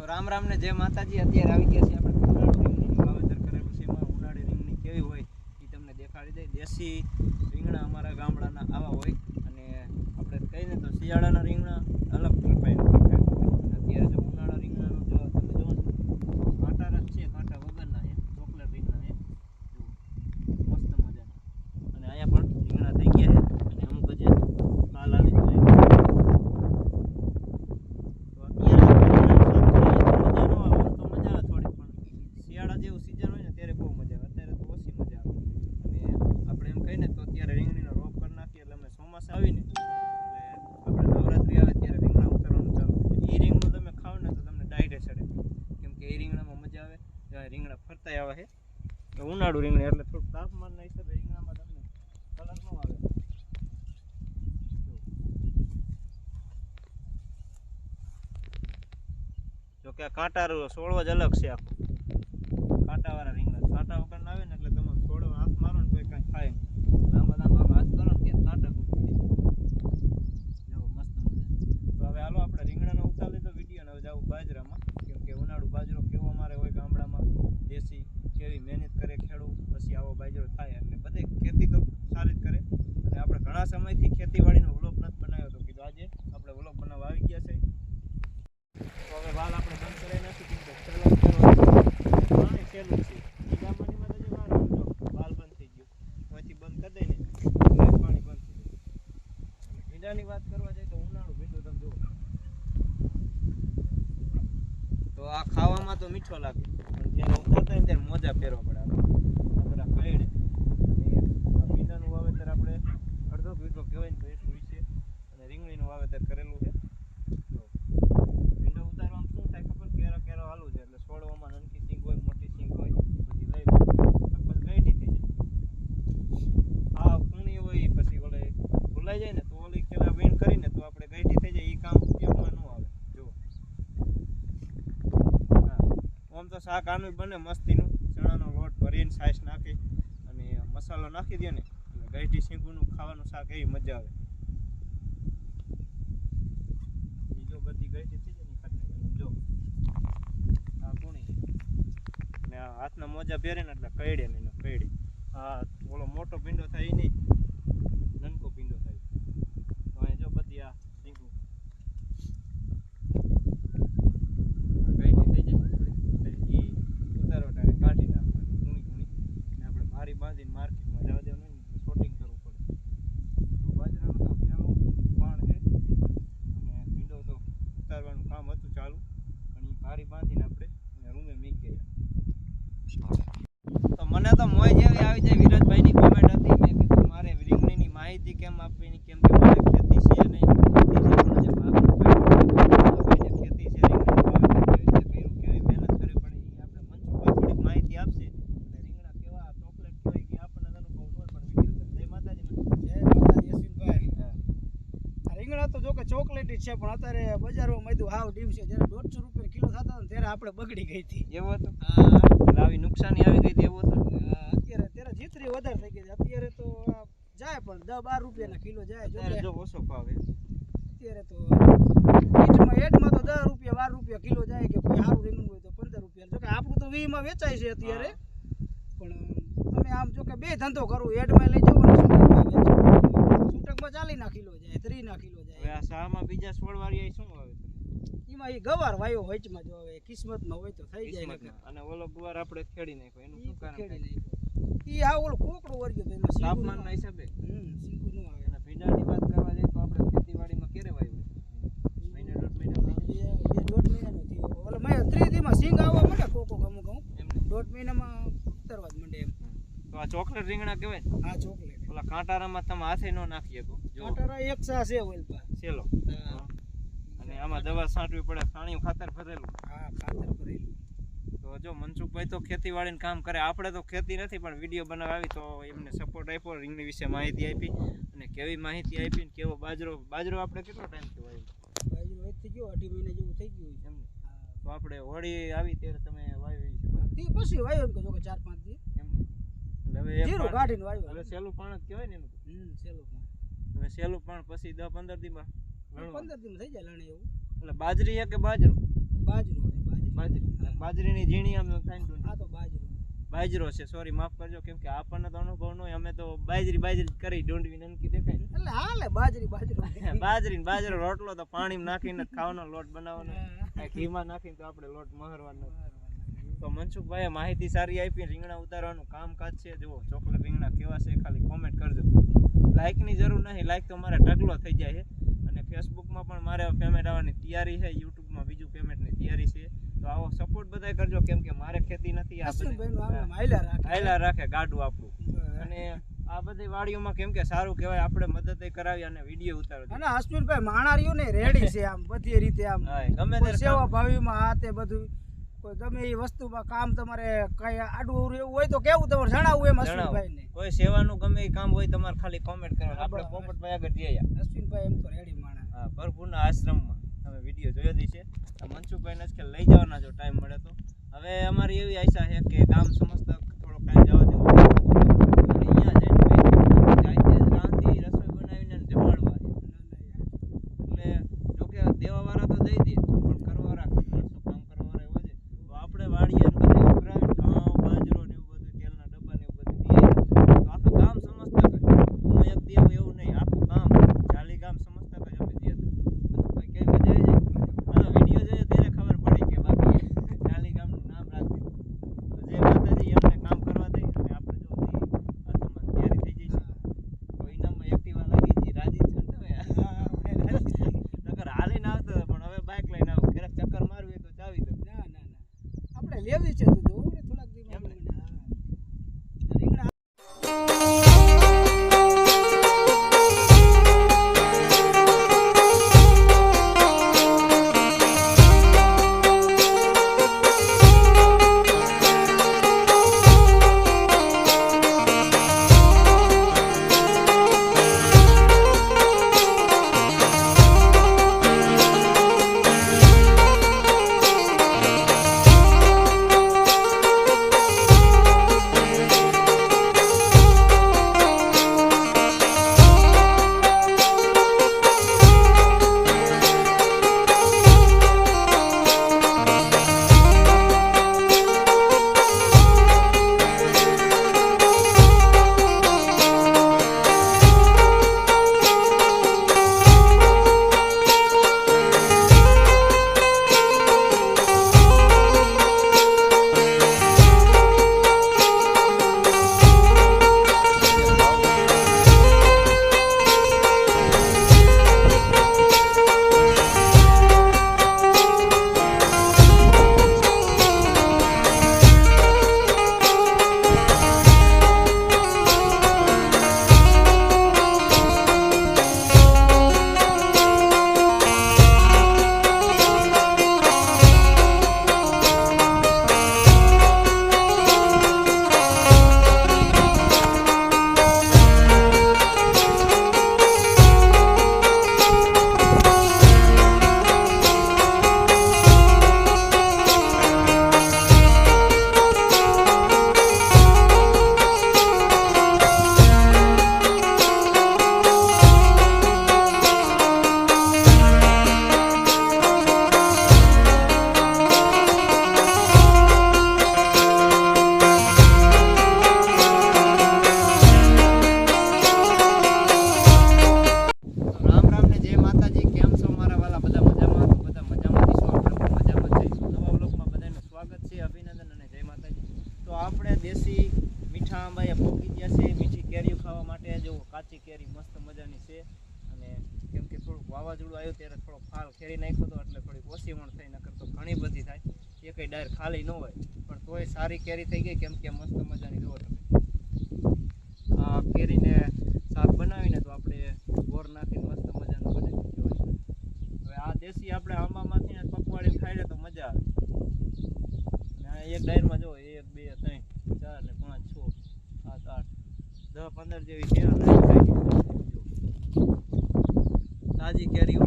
તો રામ રામ ને જય માતાજી। અત્યારે આવી ગયા છે આપણે ઉનાળુ રીંગણીનું વાવેતર કરેલું છે। એમાં ઉનાળી રીંગણી કેવી હોય એ તમને દેખાડી દે। દેશી રીંગણા અમારા ગામડાના આવા હોય અને આપણે કહીને તો શિયાળાના રીંગણા અલગ પ્રકારના હોય। અત્યારે જો ઉનાળા રીંગણાનો જો તમે જુઓ ને કાંટા જ છે, કાંટા વગરના છે, ચોકલેટ રીંગણા છે, જુઓ મસ્ત મજાના। અને અહીંયા પણ રીંગણા થઈ ગયા છે અને અમુક જે કાલ આવી ગયો આવીને એટલે આપણે નવરાત્રી આવે ત્યારે રીંગણા ઉતારવાનું ચાલુ થાય। એ રીંગણું તમે ખાવ ને તો તમને ડાયરે ચડે, કેમ કે એ રીંગણામાં મજા આવે, રીંગણા ફરતા આવે છે। તો ઉનાળુ રીંગણ એટલે થોડુંક તાપમાનના હિસાબે રીંગણામાં તમને કલર ન આવે। જો કે આ કાંટા છોડવો જ અલગ છે, આખું કાંટાવાળા રીંગણા કાંટા વગર ના આવે ને એટલે તમે છોડવા હાથ મારો ને તો કાંઈ થાય નહીં। લાંબા લાંબા હાથ કરો ને ત્યાં કાંટા કૂદી જાય, મસ્ત મજા। તો હવે હાલો આપણે રીંગણાનો ઉતાર લીધો વિડીયો ને હવે જાવું બાજરામાં, કેમ કે ઉનાળુ બાજરો કેવો અમારે હોય ગામડામાં દેશી, કેવી મહેનત કરે ખેડૂત, પછી આવો બાજરો થાય એટલે બધે ખેતી તો સારી જ કરે। અને આપણે ઘણા સમયથી ખેતીવાડીનો વ્લોગ નથી બનાવ્યો, તો કીધું આજે આપણે વ્લોગ બનાવવા આવી ગયા છે। તો હવે વાલ આપણે બંધ કરાવી નાખી, કેમ કે પાણી સહેલું છે એ ગામમાંની તો જે વાર જો વાલ બંધ થઈ ગયો, અહીંથી બંધ કરી દઈને પાણી બંધ થઈ જાય। અને ભીંડાની વાત કરવા જાય તો ઉનાળુ ભીંડું તમે જુઓ તો આ ખાવામાં તો મીઠો લાગે, પણ જ્યારે ઉતારતા હોય ત્યારે મોજા પહેરવા પડે આપણે બધા કઈડે। અને ભીંડાનું વાવેતર આપણે અડધો વીઘો કહેવાય ને તો એટલું છે, અને રીંગણીનું વાવેતર કરેલું છે। જો ભીંડો ઉતારવામાં શું થાય ખબર, કેરો કેરો હાલું છે એટલે છોડવામાં નાની સિંગ હોય, મોટી સિંગ હોય, બધી લઈ લે લગભગ ગઈઢી થઈ જાય। આ કૂણી હોય પછી ઓલે ભૂલાઈ જાય ને તો ઓલી પેલા વીણ કરીને તો આપણે ગઈઢી થઈ જાય, એ કામ ઉપયોગમાં ન આવે। જો આમ તો શાક આનું બને મસ્તીનું, ચણાનો લોટ ભરીને સાઈસ નાખી અને મસાલો નાખી દે ને એટલે ગઈઢી સિંગનું ખાવાનું શાક એવી મજા આવે। જો બધી ગઈઢી થઈ જાય ને ખાટને જો આ કૂણી અને આ હાથના મોજા પહેરે ને એટલે કઈડે ને એને કઈડે। હા ઓલો મોટો ભીંડો થાય એ નહીં, નનકો ભીંડો થાય। તો અહીંયા જો બધી આ સિંગું ગઈઢી થઈ જાય એટલે એ ઉતારવા ટાણે કાઢી નાખવાની કૂણી કૂણી, અને આપણે ભારી બાંધીને માર્કેટમાં જવા દેવાનું નહીં એટલે શોટિંગ કરવું પડે। તો બાજરાનું તો પેલું પાણ છે અને ભીંડો તો ઉતારવાનું કામ હતું ચાલુ, પણ એ ભારી બાંધીને આપણે રૂમે મૂકી ગયા। તો મને તો મોય જેવી આવી જાય, વિરાજભાઈની કોમેન્ટ હતી, મેં કીધું મારે રીંગણીની માહિતી કેમ આપવીની, કેમ કે મારે ખેતી છે નહીં, ખેતી છે પણ જે ભાગનું ખેતી છે રીંગણીનું વાવેતર કેવી રીતે કર્યું, કેવી મહેનત કરવી પડે એ આપણે મનસુખભાઈ થોડીક માહિતી આપશે, અને રીંગણા કેવા ચોકલેટ હોય એ આપણને અનુભવ ન હોય, પણ વિડીયો જય માતાજી મનસુખભાઈ। જય માતાજી યશવીનભાઈ। આ રીંગણા તો જો કે ચોકલેટી છે, પણ અત્યારે બજારમાં મધું હાવ ડીમ છે। જ્યારે 150 રૂપિયા કિલો થતા હતા ત્યારે આપણે બગડી ગઈ હતી। એવું હતું? હા, એટલે આવી નુકસાની આવી ગઈ હતી એવું હતું? અત્યારે ત્યારે જીતરી વધારે થઈ ગઈ છે। અત્યારે તો જાય પણ 10-12 રૂપિયાના કિલો જાય। અત્યારે જો ઓછો ભાવ છે અત્યારે તો એડમાં તો 10 રૂપિયા 12 રૂપિયા કિલો જાય, કે કોઈ સારું રીંગણું હોય તો 15 રૂપિયા। જો કે આપણું તો 20 માં વેચાય છે અત્યારે, પણ અમે આમ જો કે બે ધંધો કરવું, એડમાં લઈ જવું ને છૂટકમાં વેચવું। છૂટકમાં 40 ના કિલો જાય, 30 ના કિલો જાય। હવે આ શામાં બીજા છોડવાળી શું આવે એમાં એ ગવાર વાયો વચમાં, જો હવે કિસ્મતમાં હોય તો થઈ જાય ને। અને ઓલો ગુવાર આપણે ખેડી નાખ્યો, એનું શું કારણ ખેડી નાખ્યો ઈ આ ઓલો કોકડો વર્ગ્યો તો એમાં તાપમાનના હિસાબે સિંકુ નો આવે। અને ભીંડાની વાત કરવા જાય તો આપણે ખેતીવાડીમાં ક્યારે વાવ્યું? મહિને દોઢ મહિના દોઢ મહિનાનો થયો, ઓલો મેં 3 દીમાં સિંગ આવવા માંડે કોકો અમુક એમને દોઢ મહિનામાં ઉતરવા જ માંડે એમ। તો આ ચોકલેટ રીંગણા કહેવાય? હા ચોકલેટ। ઓલા કાંટારામાં તમે હાથે ન નાખી શકો, જો કાંટારા એક સા છે ઓલ પર સેલો, અને આમાં દવા છાંટવી પડે, પાણી ખાતર ભરેલું। હા ખાતર ભરેલું। તો જો મનસુખભાઈ તો ખેતીવાડીનું કામ કરે, આપણે તો ખેતી નથી પણ વિડીયો બનાવવા આવી તો એમને સપોર્ટ આપ્યો, રીંગણી વિશે માહિતી આપી, અને કેવી માહિતી આપી ને કેવો બાજરો આપણે કેટલો ટાઈમથી વાવ્યો? બાજરો એક થઈ ગયો 2.5 મહિના જેવું થઈ ગયું છે એમને? તો આપણે હોળી આવી ત્યારે તમે વાવી છે તે પછી વાવ્યો એમ કે જો કે 4-5 દી એમને? એટલે હવે જીરું કાઢીને વાવ્યો। હવે સહેલું પાણ જ કહેવાય ને એનું? સહેલું પણ હવે સહેલું પાણ પછી 10-15 દીમાં 15 દીમાં થઈ જાય લણે એવું। એટલે બાજરી કે બાજરો? બાજરો બાજરીની ઝીણી આમ થાય ને ડુંડી. આ તો બાજરો બાજરો છે, સોરી માફ કરજો, કેમ કે આપણને તો અનુભવ ન હોય, અમે તો બાજરી જ કરી, ડુંડવી નનકી દેખાય ને. એટલે હાલે બાજરો બાજરી ને બાજરો રોટલો તો પાણીમાં નાખીને જ ખાવાનો, લોટ બનાવવાનો, ઘીમાં નાખીને તો આપણે લોટ મહરવાનો. તો મનસુખભાઈએ માહિતી સારી આપી. રીંગણા ઉતારવાનું કામકાજ છે, જુઓ ચોકલેટ રીંગણા કેવા છે ખાલી કોમેન્ટ કરજો. લાઇકની જરૂર નહીં, લાઇક તો મારે ઢગલો થઈ જાય છે. અને ફેસબુકમાં પણ મારે પેમેન્ટ આવવાની તૈયારી છે, યુટ્યુબમાં બીજું પેમેન્ટની તૈયારી છે. તો આવો સપોર્ટ બધાય કરજો, કેમ કે મારે ખેતી નથી, આ હાયલા રાખે ગાડું આપણું. અને આ બધી વાડીઓમાં કેમ કે સારું કહેવાય, આપણે મદદ કરાવી અને વિડીયો ઉતારો. અને અશ્વિનભાઈ માણારીઓ ને રેડી છે આમ બધી રીતે, આમ ગમે તે સેવા ભાવીમાં આ તે બધું કોઈ ગમે એ વસ્તુમાં કામ તમારે કઈ આડું એવું હોય તો કેવું તમારે જણાવવું એમ અશ્વિનભાઈ ને. કોઈ સેવાનું ગમે એ કામ હોય તમારે ખાલી કોમેન્ટ કરવાનું, આપણે પોપટભાઈ આગળ જઈએ. અશ્વિનભાઈ એમ તો રેડી માણા. હા, ભરપૂરના આશ્રમમાં તમે વિડીયો જોયો દી છે. મનસુખભાઈને જ કે લઈ જવાના જો ટાઈમ મળે તો. હવે અમારી એવી આશા છે કે ગામ સમજતા થોડોક ટાઈમ જવા દેવો, અને અહીંયા જઈને જાતે જ રાંધી રસોઈ બનાવીને જમાડવા છે. એટલે જોકે દેવાવાળા તો દઈ દે, પણ કરવાવાળા માણસો કામ કરવાવાળા એવા છે. તો આપણે વાડીએ બધે ઉભરાવીને ઘઉં બાજરો ને એવું બધું, તેલના ડબ્બા ને એવું બધું દઈએ તો આખું ગામ સમજતા કરે. હું એક દેવું એવું નહીં, આખું ગામ જાલી ગામ સમજતા કરે અમે દઈએ. ભાઈ કઈ મજા આવી જાય. વિડીયો જોઈએ ત્યારે ખબર પડી કે બાકી જાલી ગામનું નામ રાખી. તો જે માતાજી એમને કામ કરવા દે, અને આપણે જો તૈયારી થઈ જઈશું તો ઇનામમાં એક્ટિવા લાગી જઈ. રાજી છે ને તમે? નકર હાલીને આવતો હતો, પણ હવે બાઇક લઈને આવું. ક્યારેક ચક્કર મારવી હોય તો ચાવી દો. ના આપણે લેવી છે તો જોવું ને થોડાક દિવસ એમ ને? રીંગણા દેશી મીઠા આંબા પોકી ગયા છે. મીઠી કેરીઓ ખાવા માટે જો કાચી કેરી મસ્ત મજાની છે. અને કેમ કે થોડુંક વાવાઝોડું આવ્યું ત્યારે થોડોક ફાલ ખેરી નાખ્યો હતો, એટલે થોડીક ઓછી વણ થઈ, નકર તો ઘણી બધી થાય. એ કંઈ ડાયર ખાલી ન હોય, પણ તોય સારી કેરી થઈ ગઈ. કેમ કે મસ્ત મજાની જુઓ તમે આ કેરીને શાક બનાવીને તો આપણે ગોળ નાખીને મસ્ત મજાનું બનાવી દીધું હોય. હવે આ દેશી આપણે આંબામાંથી ને પકવાડીને ખાઈ લે તો મજા આવે. અને એક ડાયરમાં જો 1 2 3 4 ને 5 6 7 8 10 15 જેવી કેરી તાજી કેરીઓ